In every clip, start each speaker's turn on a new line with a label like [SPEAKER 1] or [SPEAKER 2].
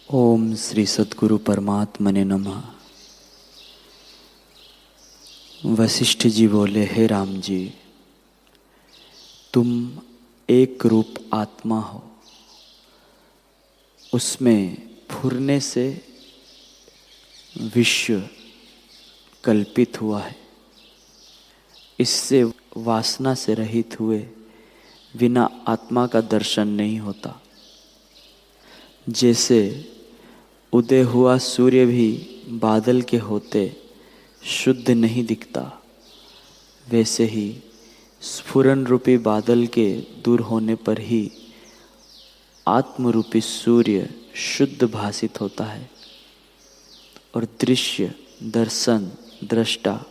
[SPEAKER 1] ओम श्री सद्गुरु परमात्मने नमः। वशिष्ठ जी बोले, हे राम जी, तुम एक रूप आत्मा हो, उसमें फुरने से विश्व कल्पित हुआ है। इससे वासना से रहित हुए बिना आत्मा का दर्शन नहीं होता। जैसे उदय हुआ सूर्य भी बादल के होते शुद्ध नहीं दिखता, वैसे ही स्फुरन रूपी बादल के दूर होने पर ही आत्मरूपी सूर्य शुद्ध भासित होता है और दृश्य दर्शन दृष्टा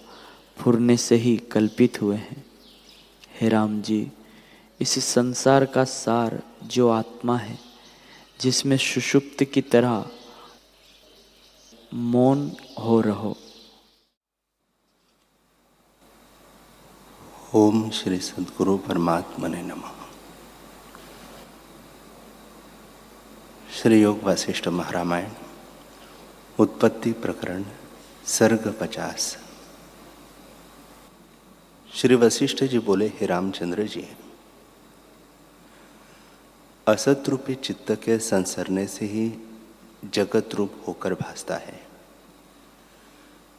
[SPEAKER 1] फुरने से ही कल्पित हुए हैं। हे राम जी, इस संसार का सार जो आत्मा है, जिसमें सुषुप्त की तरह मौन हो रहो।
[SPEAKER 2] ओम श्री सद्गुरु परमात्मने नमः। श्री योग वशिष्ठ महारामायण उत्पत्ति प्रकरण सर्ग 50। श्री वशिष्ठ जी बोले, हे रामचंद्र जी, असत रूपी चित्त के संसरने से ही जगत रूप होकर भासता है।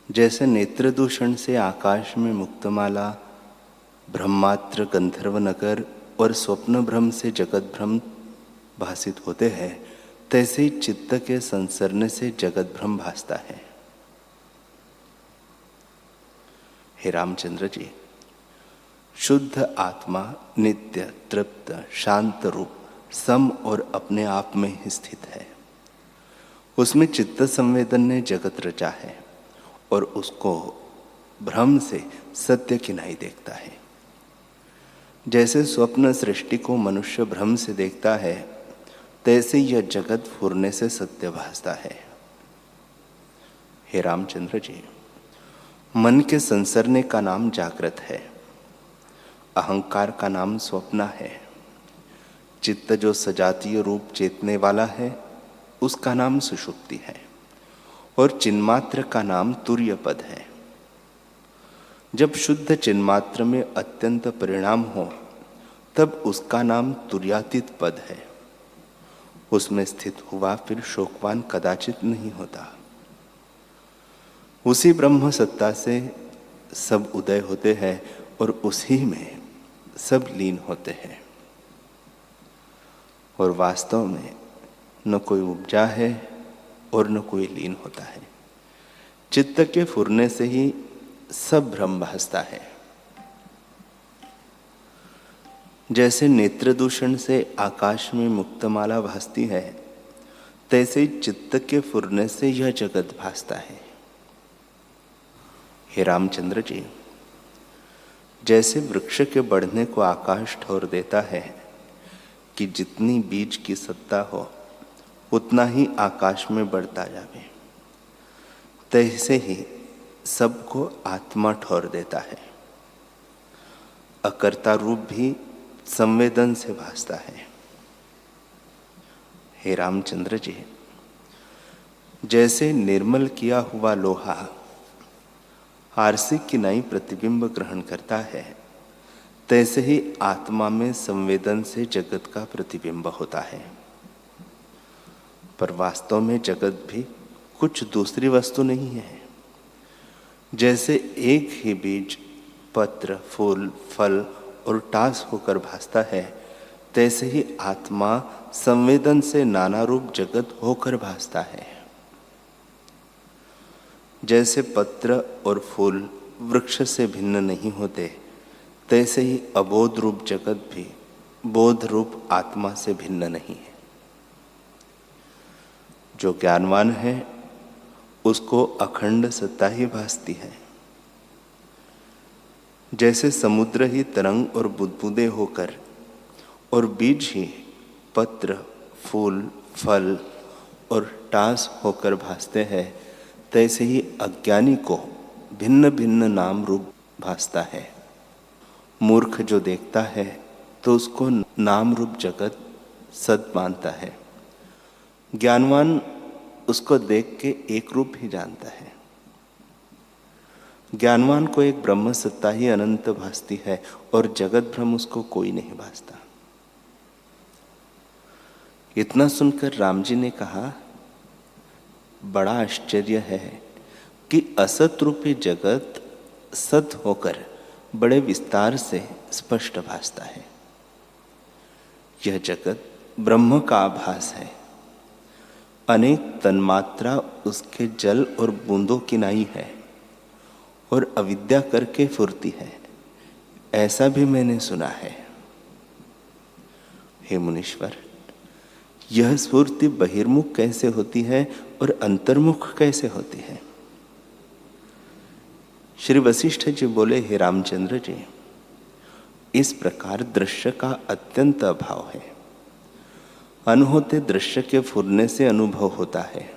[SPEAKER 2] जैसे नेत्र दूषण से आकाश में मुक्तमाला, ब्रह्मात्र, गंधर्व नगर और स्वप्न भ्रम से जगत भ्रम भासित होते हैं, तैसे ही चित्त के संसरने से जगत भ्रम भासता है। हे रामचंद्र जी, शुद्ध आत्मा नित्य तृप्त शांत रूप सम और अपने आप में ही स्थित है। उसमें चित्त संवेदन ने जगत रचा है और उसको भ्रम से सत्य किनाई देखता है। जैसे स्वप्न सृष्टि को मनुष्य भ्रम से देखता है, तैसे यह जगत फुरने से सत्य भासता है। हे रामचंद्र जी, मन के संसरने का नाम जागृत है, अहंकार का नाम स्वप्न है, चित्त जो सजातीय रूप चेतने वाला है उसका नाम सुषुप्ति है और चिन्मात्र का नाम तुर्य पद है। जब शुद्ध चिन्मात्र में अत्यंत परिणाम हो तब उसका नाम तुर्यातीत पद है। उसमें स्थित हुआ फिर शोकवान कदाचित नहीं होता। उसी ब्रह्म सत्ता से सब उदय होते हैं और उसी में सब लीन होते हैं और वास्तव में न कोई उपजा है और न कोई लीन होता है। चित्त के फुरने से ही सब भ्रम भासता है। जैसे नेत्र दूषण से आकाश में मुक्तमाला भासती है, तैसे चित्त के फुरने से यह जगत भासता है। हे रामचंद्र जी, जैसे वृक्ष के बढ़ने को आकाश ठौर देता है कि जितनी बीज की सत्ता हो उतना ही आकाश में बढ़ता जावे, तैसे ही सबको आत्मा ठौर देता है। अकर्ता रूप भी संवेदन से भासता है। हे रामचंद्र जी, जैसे निर्मल किया हुआ लोहा आरसी की नई प्रतिबिंब ग्रहण करता है, तैसे ही आत्मा में संवेदन से जगत का प्रतिबिंब होता है। पर वास्तव में जगत भी कुछ दूसरी वस्तु नहीं है। जैसे एक ही बीज पत्र, फूल, फल और टास होकर भासता है, तैसे ही आत्मा संवेदन से नाना रूप जगत होकर भासता है। जैसे पत्र और फूल वृक्ष से भिन्न नहीं होते, तैसे ही अबोध रूप जगत भी बोध रूप आत्मा से भिन्न नहीं है। जो ज्ञानवान है उसको अखंड सत्ता ही भासती है। जैसे समुद्र ही तरंग और बुदबुदे होकर और बीज ही पत्र, फूल, फल और टास होकर भासते हैं, तैसे ही अज्ञानी को भिन्न भिन्न नाम रूप भासता है। मूर्ख जो देखता है तो उसको नाम रूप जगत सत मानता है। ज्ञानवान उसको देख के एक रूप ही जानता है। ज्ञानवान को एक ब्रह्म सत्ता ही अनंत भासती है और जगत भ्रम उसको कोई नहीं भासता। इतना सुनकर राम जी ने कहा, बड़ा आश्चर्य है कि असत रूपी जगत सत होकर बड़े विस्तार से स्पष्ट भासता है। यह जगत ब्रह्म का आभास है। अनेक तन्मात्रा उसके जल और बूंदों की नाई है और अविद्या करके फुरती है, ऐसा भी मैंने सुना है। हे मुनीश्वर, यह स्फूर्ति बहिर्मुख कैसे होती है और अंतर्मुख कैसे होती है? श्री वशिष्ठ जी बोले, हे रामचंद्र जी, इस प्रकार दृश्य का अत्यंत अभाव है। अनहोते दृश्य के फुरने से अनुभव होता है।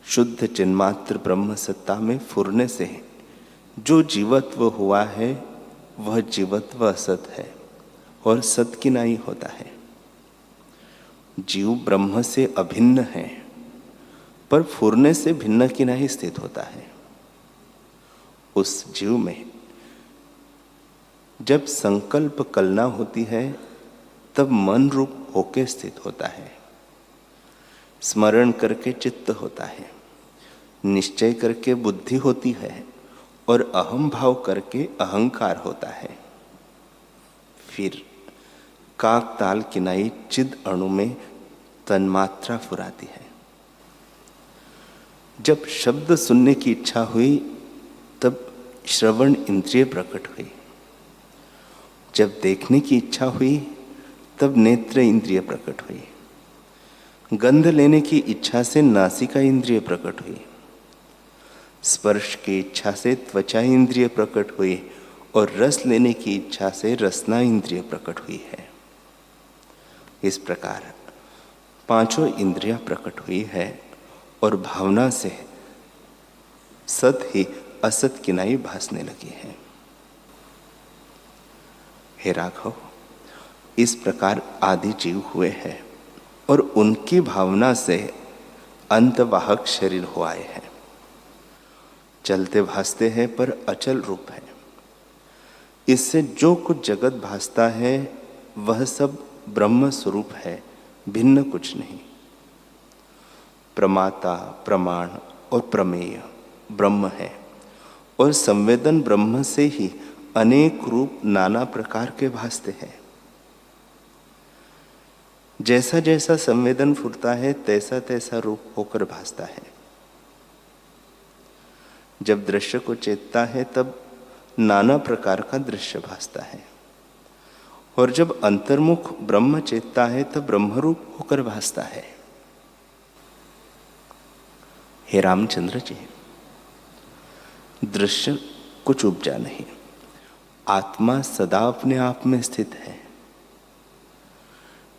[SPEAKER 2] शुद्ध चिन्मात्र ब्रह्म सत्ता में फुरने से जो जीवत्व हुआ है वह जीवत्व असत है और सत की नाई होता है। जीव ब्रह्म से अभिन्न है पर फुरने से भिन्न की नाई स्थित होता है। उस जीव में जब संकल्प कलना होती है तब मन रूप होके स्थित होता है। स्मरण करके चित्त होता है, निश्चय करके बुद्धि होती है और अहम भाव करके अहंकार होता है। फिर काक ताल किनाई चिद अणु में तन्मात्रा फुराती है। जब शब्द सुनने की इच्छा हुई तब श्रवण इंद्रिय प्रकट हुई। जब देखने की इच्छा हुई तब नेत्र इंद्रिय प्रकट हुई। गंध लेने की इच्छा से नासिका इंद्रिय प्रकट हुई। स्पर्श की इच्छा से त्वचा इंद्रिय प्रकट हुई और रस लेने की इच्छा से रसना इंद्रिय प्रकट हुई है। इस प्रकार पांचों इंद्रियां प्रकट हुई है और भावना से सत ही असत की नाई भासने लगी है। हे राघव, इस प्रकार आदि जीव हुए हैं और उनकी भावना से अंतवाहक शरीर हो आए हैं। चलते भासते हैं पर अचल रूप है। इससे जो कुछ जगत भासता है वह सब ब्रह्म स्वरूप है, भिन्न कुछ नहीं। प्रमाता, प्रमाण और प्रमेय ब्रह्म है और संवेदन ब्रह्म से ही अनेक रूप नाना प्रकार के भासते हैं। जैसा जैसा संवेदन फुरता है तैसा तैसा रूप होकर भासता है। जब दृश्य को चेतता है तब नाना प्रकार का दृश्य भासता है और जब अंतर्मुख ब्रह्म चेतता है तब ब्रह्मरूप होकर भासता है। हे रामचंद्र जी, दृश्य कुछ उपजा नहीं, आत्मा सदा अपने आप में स्थित है।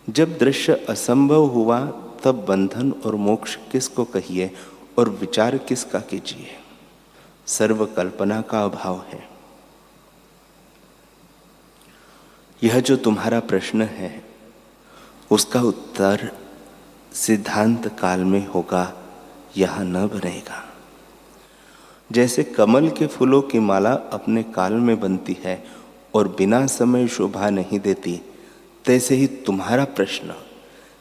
[SPEAKER 2] जब दृश्य असंभव हुआ तब बंधन और मोक्ष किसको कहिए और विचार किसका कीजिए। सर्व कल्पना का अभाव है। यह जो तुम्हारा प्रश्न है उसका उत्तर सिद्धांत काल में होगा, यहां न बनेगा। जैसे कमल के फूलों की माला अपने काल में बनती है और बिना समय शोभा नहीं देती, तैसे ही तुम्हारा प्रश्न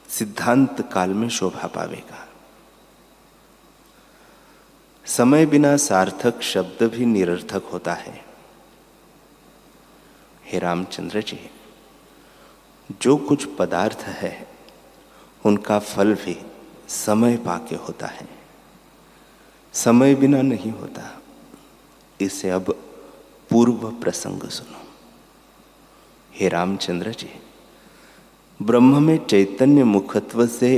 [SPEAKER 2] सिद्धांत काल में शोभा पावेगा। समय बिना सार्थक शब्द भी निरर्थक होता है। हे रामचंद्र जी, जो कुछ पदार्थ है उनका फल भी समय पाके होता है, समय बिना नहीं होता। इसे अब पूर्व प्रसंग सुनो। हे रामचंद्र जी, ब्रह्म में चैतन्य मुखत्व से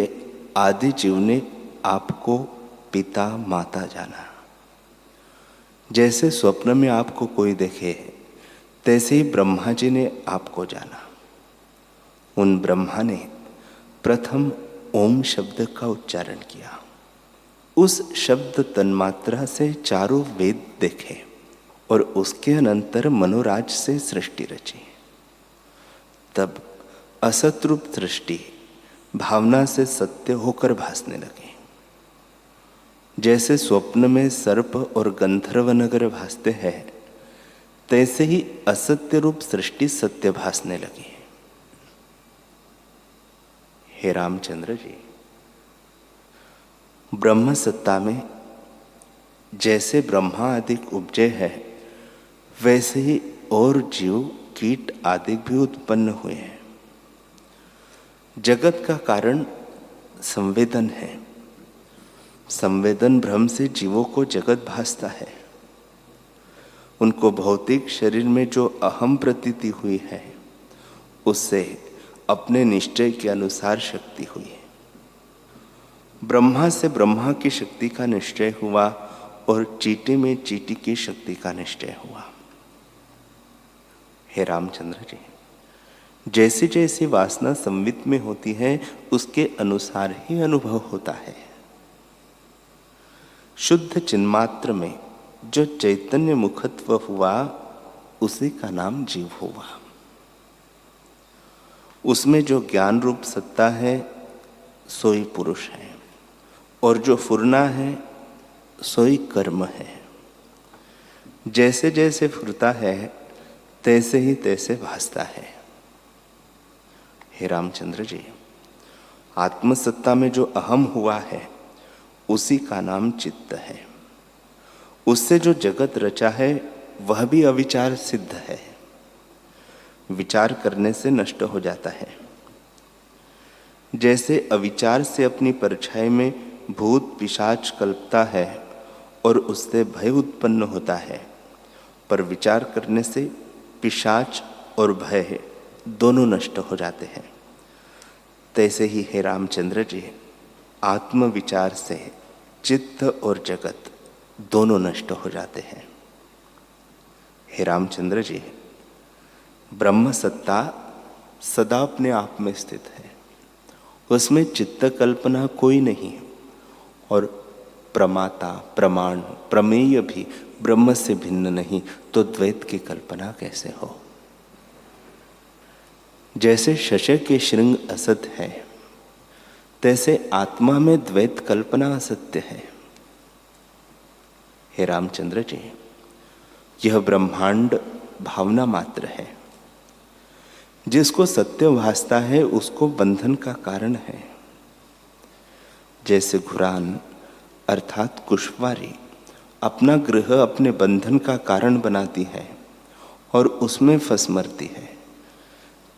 [SPEAKER 2] आदि जीव ने आपको पिता माता जाना। जैसे स्वप्न में आपको कोई देखे तैसे ही ब्रह्मा जी ने आपको जाना। उन ब्रह्मा ने प्रथम ओम शब्द का उच्चारण किया। उस शब्द तन्मात्रा से चारों वेद देखे और उसके अनंतर मनोराज से सृष्टि रची। तब असत रूप दृष्टि भावना से सत्य होकर भासने लगे। जैसे स्वप्न में सर्प और गंधर्व नगर भासते हैं, तैसे ही असत्य रूप सृष्टि सत्य भासने लगी। हे रामचंद्र जी, ब्रह्म सत्ता में जैसे ब्रह्मा आदि उपजे है, वैसे ही और जीव कीट आदि भी उत्पन्न हुए हैं। जगत का कारण संवेदन है। संवेदन भ्रम से जीवों को जगत भासता है। उनको भौतिक शरीर में जो अहम प्रतीति हुई है, उससे अपने निश्चय के अनुसार शक्ति हुई है। ब्रह्मा से ब्रह्मा की शक्ति का निश्चय हुआ और चींटी में चींटी की शक्ति का निश्चय हुआ। हे रामचंद्र जी, जैसी जैसी वासना संवित में होती है, उसके अनुसार ही अनुभव होता है। शुद्ध चिन्मात्र में जो चैतन्य मुखत्व हुआ, उसी का नाम जीव हुआ। उसमें जो ज्ञान रूप सत्ता है, सोई पुरुष है, और जो फुरना है, सोई कर्म है। जैसे जैसे फुरता है, तैसे ही तैसे भासता है। हे रामचंद्र जी, आत्मसत्ता में जो अहम हुआ है, उसी का नाम चित्त है। उससे जो जगत रचा है, वह भी अविचार सिद्ध है। विचार करने से नष्ट हो जाता है। जैसे अविचार से अपनी परछाई में भूत पिशाच कल्पता है और उससे भय उत्पन्न होता है, पर विचार करने से पिशाच और भय दोनों नष्ट हो जाते हैं। तैसे ही हे रामचंद्र जी, आत्म विचार से चित्त और जगत दोनों नष्ट हो जाते हैं। हे रामचंद्र जी, ब्रह्म सत्ता सदा अपने आप में स्थित है। उसमें चित्त कल्पना कोई नहीं, और प्रमाता प्रमाण प्रमेय भी ब्रह्म से भिन्न नहीं, तो द्वैत की कल्पना कैसे हो। जैसे शशक के श्रृंग असत है, तैसे आत्मा में द्वैत कल्पना असत्य है। हे रामचंद्र जी, यह ब्रह्मांड भावना मात्र है। जिसको सत्य भासता है, उसको बंधन का कारण है। जैसे घुरान अर्थात कुशवारी अपना गृह अपने बंधन का कारण बनाती है और उसमें फंस मरती है,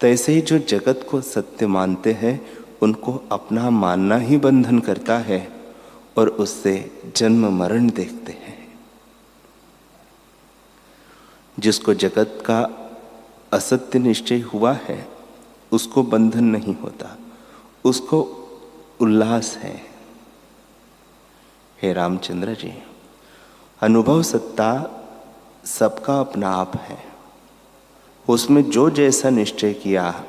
[SPEAKER 2] तैसे ही जो जगत को सत्य मानते हैं, उनको अपना मानना ही बंधन करता है और उससे जन्म मरण देखते हैं। जिसको जगत का असत्य निश्चय हुआ है, उसको बंधन नहीं होता, उसको उल्लास है। हे रामचंद्र जी, अनुभव सत्ता सबका अपना आप है। उसमें जो जैसा निश्चय किया,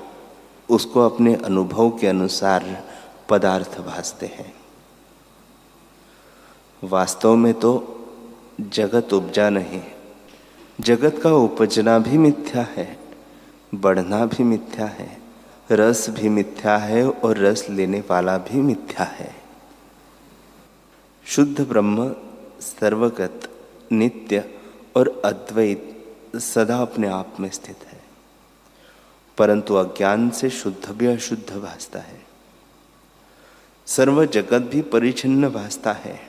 [SPEAKER 2] उसको अपने अनुभव के अनुसार पदार्थ भासते हैं। वास्तव में तो जगत उपजा नहीं, जगत का उपजना भी मिथ्या है, बढ़ना भी मिथ्या है, रस भी मिथ्या है और रस लेने वाला भी मिथ्या है। शुद्ध ब्रह्म सर्वगत नित्य और अद्वैत सदा अपने आप में स्थित है, परंतु अज्ञान से शुद्ध भी अशुद्ध भासता है। सर्व जगत भी परिच्छिन्न भासता है,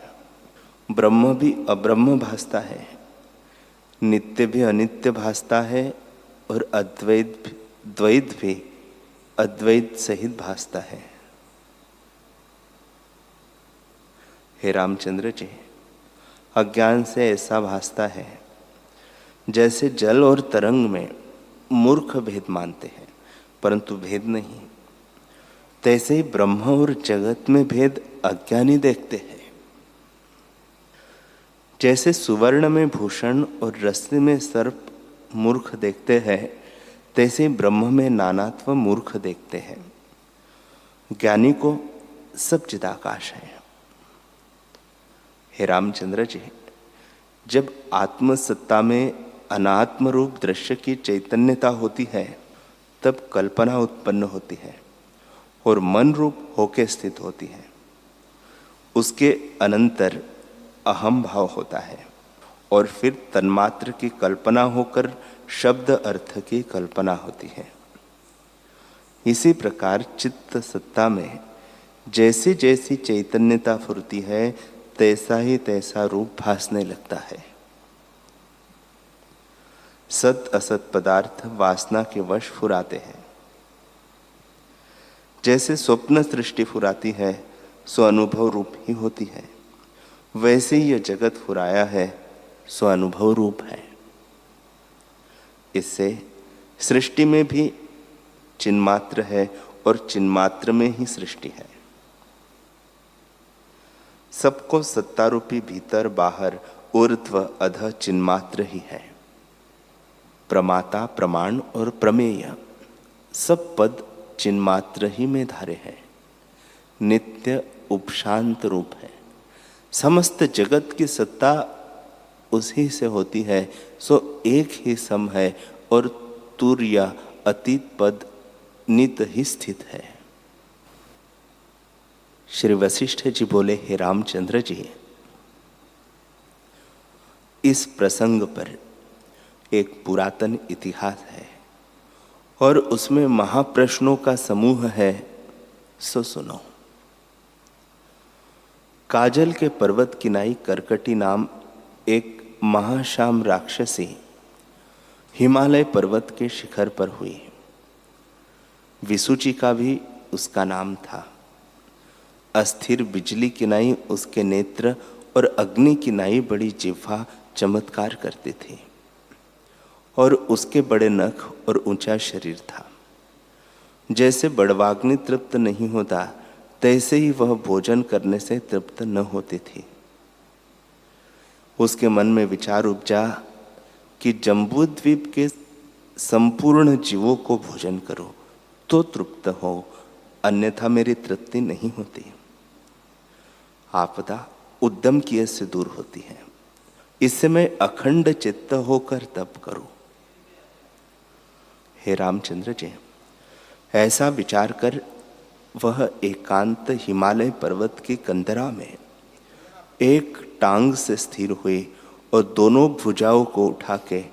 [SPEAKER 2] ब्रह्म भी अब्रह्म भासता है, नित्य भी अनित्य भासता है और द्वैत भी अद्वैत सहित भासता है। हे रामचंद्र जी, अज्ञान से ऐसा भासता है जैसे जल और तरंग में मूर्ख भेद मानते हैं, परंतु भेद नहीं। तैसे ही ब्रह्म और जगत में भेद अज्ञानी देखते हैं। जैसे सुवर्ण में भूषण और रस्सी में सर्प मूर्ख देखते हैं, तैसे ब्रह्म में नानात्व मूर्ख देखते हैं। ज्ञानी को सब चिदाकाश है। हे रामचंद्र जी, जब आत्मसत्ता में अनात्म रूप दृश्य की चैतन्यता होती है, तब कल्पना उत्पन्न होती है और मन रूप होके स्थित होती है। उसके अनंतर अहम भाव होता है और फिर तन्मात्र की कल्पना होकर शब्द अर्थ की कल्पना होती है। इसी प्रकार चित्त सत्ता में जैसी जैसी चैतन्यता फुरती है, तैसा ही तैसा रूप भासने लगता है। सत असत पदार्थ वासना के वश फुराते हैं। जैसे स्वप्न सृष्टि फुराती है, सो अनुभव रूप ही होती है, वैसे ही यह जगत फुराया है, सो अनुभव रूप है। इससे सृष्टि में भी चिन्मात्र है और चिन्मात्र में ही सृष्टि है। सबको सत्ता रूपी भीतर बाहर ऊर्ध्व अध चिन्मात्र ही है। प्रमाता प्रमाण और प्रमेय सब पद चिन्मात्र ही में धारे हैं। नित्य उपशांत रूप है। समस्त जगत की सत्ता उसी से होती है, सो एक ही सम है और तुर्य अतीत पद नित ही स्थित है। श्री वशिष्ठ जी बोले, हे रामचंद्र जी, इस प्रसंग पर एक पुरातन इतिहास है और उसमें महाप्रश्नों का समूह है, सो सुनो। काजल के पर्वत किनाई करकटी नाम एक महाश्याम राक्षसी हिमालय पर्वत के शिखर पर हुई। विसूची का भी उसका नाम था। अस्थिर बिजली किनाई उसके नेत्र और अग्नि किनाई बड़ी जिह्वा चमत्कार करती थी और उसके बड़े नख और ऊंचा शरीर था। जैसे बड़वाग्नि तृप्त नहीं होता, तैसे ही वह भोजन करने से तृप्त न होती थी। उसके मन में विचार उपजा कि जम्बूद्वीप के संपूर्ण जीवों को भोजन करो तो तृप्त हो, अन्यथा मेरी तृप्ति नहीं होती। आपदा उद्यम किए से दूर होती है, इससे मैं अखंड चित्त होकर तप करूं। हे रामचंद्र जी, ऐसा विचार कर वह एकांत हिमालय पर्वत की कंदरा में एक टांग से स्थिर हुई और दोनों भुजाओं को उठा के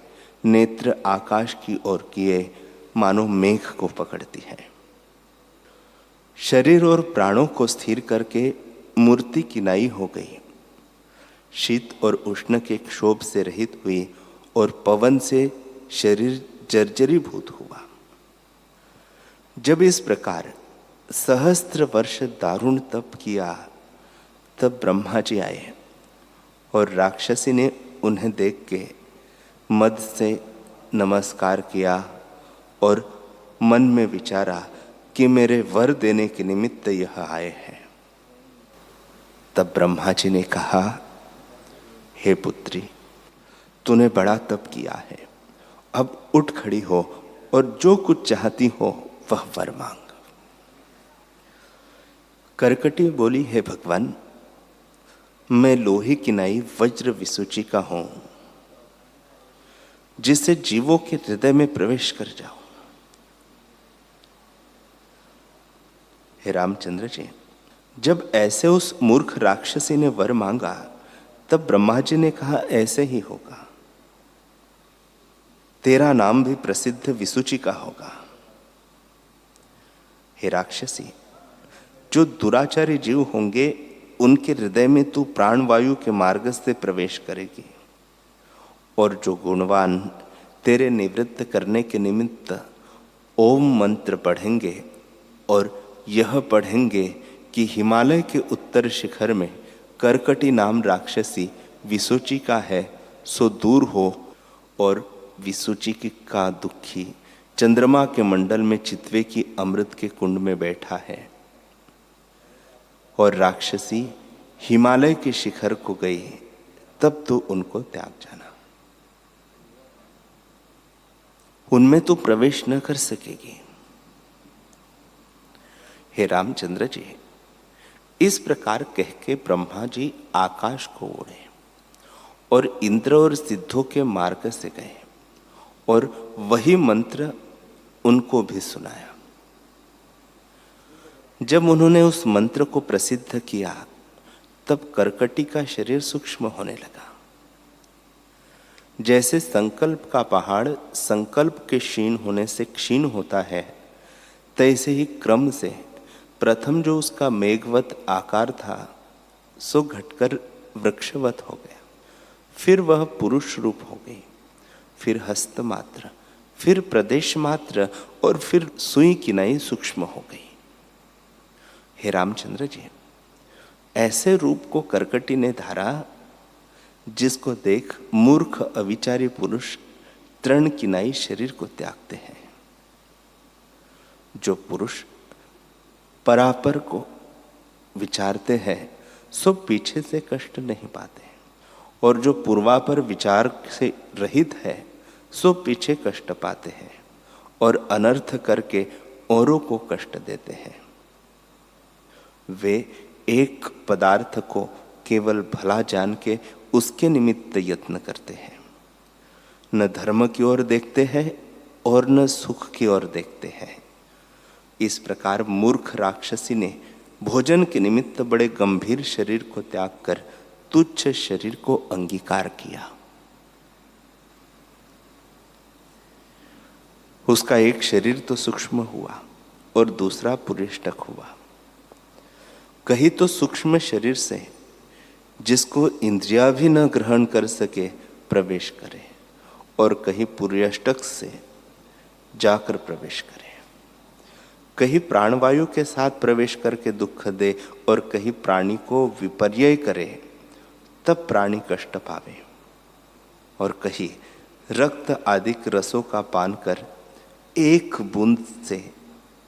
[SPEAKER 2] नेत्र आकाश की ओर किए, मानो मेघ को पकड़ती है। शरीर और प्राणों को स्थिर करके मूर्ति किनाई हो गई। शीत और उष्ण के क्षोभ से रहित हुई और पवन से शरीर जर्जरीभूत हुआ। जब इस प्रकार सहस्त्र वर्ष दारुण तप किया, तब ब्रह्मा जी आए और राक्षसी ने उन्हें देख के मद से नमस्कार किया और मन में विचारा कि मेरे वर देने के निमित्त यह आए हैं। तब ब्रह्मा जी ने कहा, हे पुत्री, तूने बड़ा तप किया है, अब उठ खड़ी हो और जो कुछ चाहती हो वह वर मांग। करकटी बोली, हे भगवान, मैं लोहे किनाई वज्र विसूची का हूं, जिससे जीवों के हृदय में प्रवेश कर जाओ। हे रामचंद्र जी, जब ऐसे उस मूर्ख राक्षसी ने वर मांगा, तब ब्रह्मा जी ने कहा, ऐसे ही होगा, तेरा नाम भी प्रसिद्ध विसूची का होगा। हे राक्षसी, जो दुराचारी जीव होंगे उनके हृदय में तू प्राणवायु के मार्ग से प्रवेश करेगी, और जो गुणवान तेरे निवृत्त करने के निमित्त ओम मंत्र पढ़ेंगे और यह पढ़ेंगे कि हिमालय के उत्तर शिखर में करकटी नाम राक्षसी विसूची का है, सो दूर हो, और विसूची का दुखी चंद्रमा के मंडल में चितवे की अमृत के कुंड में बैठा है, और राक्षसी हिमालय के शिखर को गई, तब तो उनको त्याग जाना, उनमें तो प्रवेश न कर सकेगी। हे रामचंद्र जी, इस प्रकार कह के ब्रह्मा जी आकाश को उड़े और इंद्र और सिद्धों के मार्ग से गए और वही मंत्र उनको भी सुनाया। जब उन्होंने उस मंत्र को प्रसिद्ध किया, तब करकटी का शरीर सूक्ष्म होने लगा। जैसे संकल्प का पहाड़ संकल्प के क्षीण होने से क्षीण होता है, तैसे ही क्रम से प्रथम जो उसका मेघवत आकार था सो घटकर वृक्षवत हो गया, फिर वह पुरुष रूप हो गई, फिर हस्त मात्र, फिर प्रदेश मात्र और फिर सुई किनाई सूक्ष्म हो गई। हे रामचंद्र जी, ऐसे रूप को करकटी ने धारा जिसको देख मूर्ख अविचारी पुरुष तृण किनाई शरीर को त्यागते हैं। जो पुरुष परापर को विचारते हैं सो पीछे से कष्ट नहीं पाते, और जो पूर्वापर विचार से रहित है सो पीछे कष्ट पाते हैं और अनर्थ करके औरों को कष्ट देते हैं। वे एक पदार्थ को केवल भला जान के उसके निमित्त यत्न करते हैं, न धर्म की ओर देखते हैं और न सुख की ओर देखते हैं। इस प्रकार मूर्ख राक्षसी ने भोजन के निमित्त बड़े गंभीर शरीर को त्याग कर तुच्छ शरीर को अंगीकार किया। उसका एक शरीर तो सूक्ष्म हुआ और दूसरा पुरिष्टक हुआ। कहीं तो सूक्ष्म शरीर से जिसको इंद्रिया भी न ग्रहण कर सके प्रवेश करे, और कहीं पुरिष्टक से जाकर प्रवेश करे। कहीं प्राणवायु के साथ प्रवेश करके दुख दे और कहीं प्राणी को विपर्यय करे तब प्राणी कष्ट पावे, और कहीं रक्त आदि रसों का पान कर एक बूंद से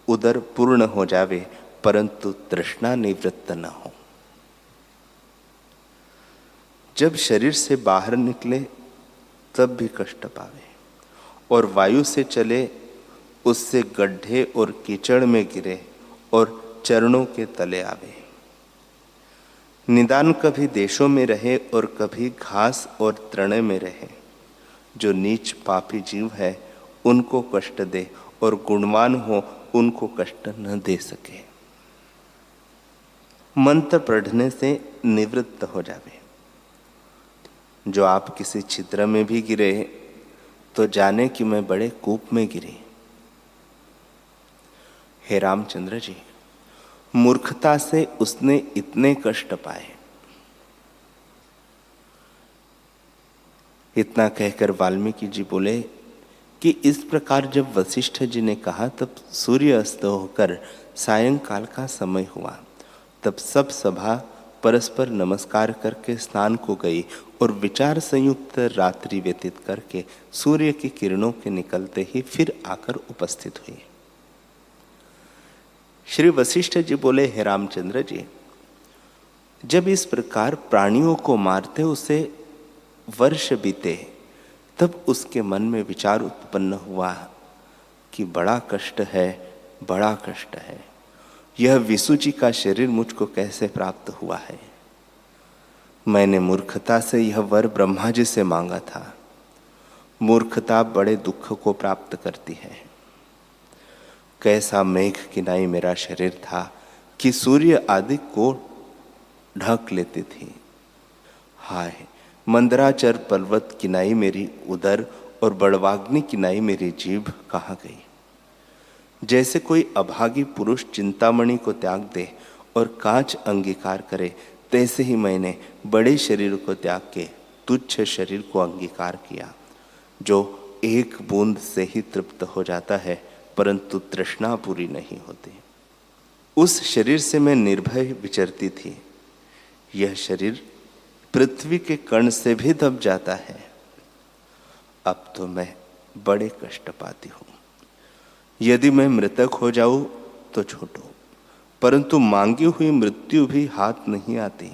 [SPEAKER 2] उदर पूर्ण हो जावे परंतु तृष्णा निवृत्त न हो। जब शरीर से बाहर निकले तब भी कष्ट पावे, और वायु से चले उससे गड्ढे और कीचड़ में गिरे और चरणों के तले आवे। निदान कभी देशों में रहे और कभी घास और तृण में रहे। जो नीच पापी जीव है उनको कष्ट दे और गुणवान हो उनको कष्ट न दे सके। मंत्र पढ़ने से निवृत्त हो जावे। जो आप किसी छिद्र में भी गिरे तो जाने कि मैं बड़े कूप में गिरी। हे रामचंद्र जी, मूर्खता से उसने इतने कष्ट पाए। इतना कहकर वाल्मीकि जी बोले कि इस प्रकार जब वशिष्ठ जी ने कहा तब सूर्य अस्त होकर सायंकाल का समय हुआ। तब सब सभा परस्पर नमस्कार करके स्नान को गई और विचार संयुक्त रात्रि व्यतीत करके सूर्य की किरणों के निकलते ही फिर आकर उपस्थित हुई। श्री वशिष्ठ जी बोले, हे रामचंद्र जी, जब इस प्रकार प्राणियों को मारते उसे वर्ष बीते तब उसके मन में विचार उत्पन्न हुआ कि बड़ा कष्ट है, बड़ा कष्ट है। यह विसुची का शरीर मुझको कैसे प्राप्त हुआ है। मैंने मूर्खता से यह वर ब्रह्मा जी से मांगा था। मूर्खता बड़े दुख को प्राप्त करती है। कैसा मेघ किनाई मेरा शरीर था कि सूर्य आदि को ढक लेती थी। हाय, मंदराचर पर्वत किनाई मेरी उदर और बड़वाग्नि किनाई मेरी जीभ कहाँ गई। जैसे कोई अभागी पुरुष चिंतामणि को त्याग दे और कांच अंगीकार करे, तैसे ही मैंने बड़े शरीर को त्याग के तुच्छ शरीर को अंगीकार किया, जो एक बूंद से ही तृप्त हो जाता है परंतु तृष्णा पूरी नहीं होती। उस शरीर से मैं निर्भय विचरती थी। यह शरीर पृथ्वी के कण से भी दब जाता है। अब तो मैं बड़े कष्ट पाती हूँ। यदि मैं मृतक हो जाऊं तो छोड़ो, परंतु मांगी हुई मृत्यु भी हाथ नहीं आती।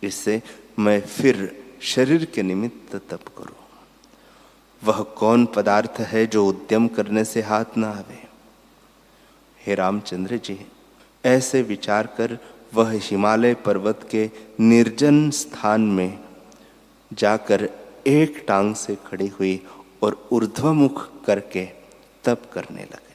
[SPEAKER 2] इससे मैं फिर शरीर के निमित्त तप करूं। वह कौन पदार्थ है जो उद्यम करने से हाथ न आवे। हे रामचंद्र जी, ऐसे विचार कर वह हिमालय पर्वत के निर्जन स्थान में जाकर एक टांग से खड़ी हुई और ऊर्ध्वमुख करके तप करने लगे।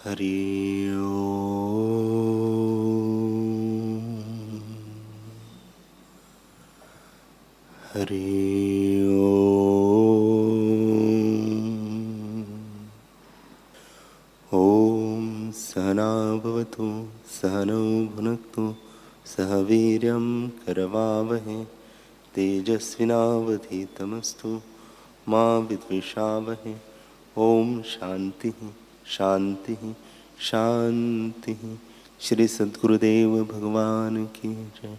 [SPEAKER 2] हरि ओम। हरि ओम। ॐ सहना भवतु सहनौ भुनक्तु सह वीर्यं करवावहै तेजस्विनावधीतमस्तु मा विद्विषावहै। ओम शांति शांति शांति। श्री सद्गुरुदेव भगवान की जय।